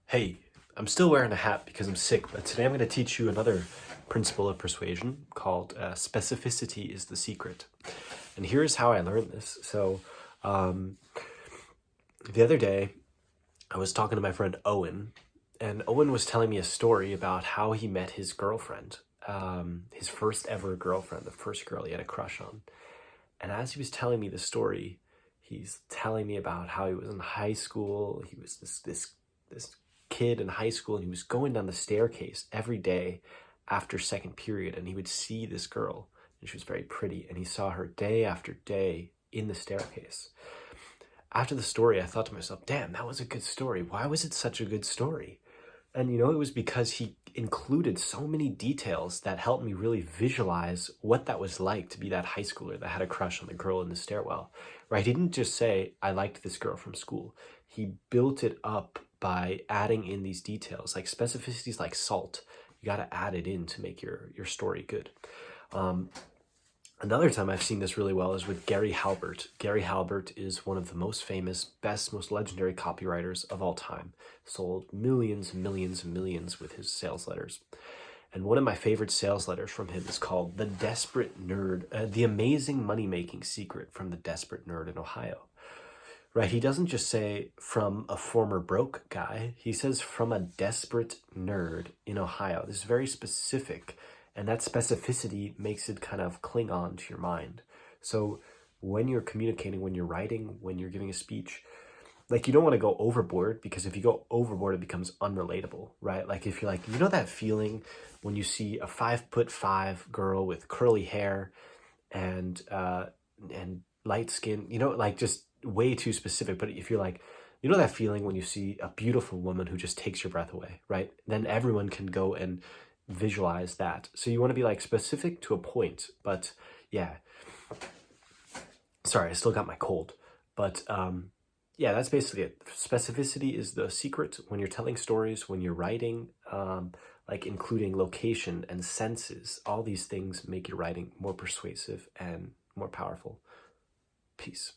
Hey, I'm still wearing a hat because I'm sick, but today I'm going to teach you another principle of persuasion called specificity is the secret. And here's how I learned this. Um, the other day, I was talking to my friend Owen, and Owen was telling me a story about how he met his girlfriend, his first ever girlfriend, the first girl he had a crush on. And as he was telling me the story, he's telling me about how he was in high school. He was this kid in high school, and he was going down the staircase every day after second period, and he would see this girl, and she was very pretty, and he saw her day after day in the staircase. After the story, I thought to myself, damn, that was a good story. Why was it such a good story? And it was because he included so many details that helped me really visualize what that was like to be that high schooler that had a crush on the girl in the stairwell, right? He didn't just say, I liked this girl from school. He built it up by adding in these details. Like specificity is like salt. You got to add it in to make your story good. Another time I've seen this really well is with Gary Halbert. Gary Halbert is one of the most famous, best, most legendary copywriters of all time. Sold millions and millions and millions with his sales letters. And one of my favorite sales letters from him is called The Desperate Nerd, The Amazing Money-Making Secret from the Desperate Nerd in Ohio. Right? He doesn't just say from a former broke guy. He says from a desperate nerd in Ohio. This is very specific. And that specificity makes it kind of cling on to your mind. So when you're communicating, when you're writing, when you're giving a speech, like you don't want to go overboard, because if you go overboard, it becomes unrelatable, right? Like if you're like, that feeling when you see a 5'5" girl with curly hair and light skin, like just way too specific. But if you're like, that feeling when you see a beautiful woman who just takes your breath away, right? Then everyone can go and visualize that. So you want to be like specific to a point, but yeah. Sorry, I still got my cold, but yeah, that's basically it. Specificity is the secret when you're telling stories, when you're writing, like including location and senses. All these things make your writing more persuasive and more powerful. Peace.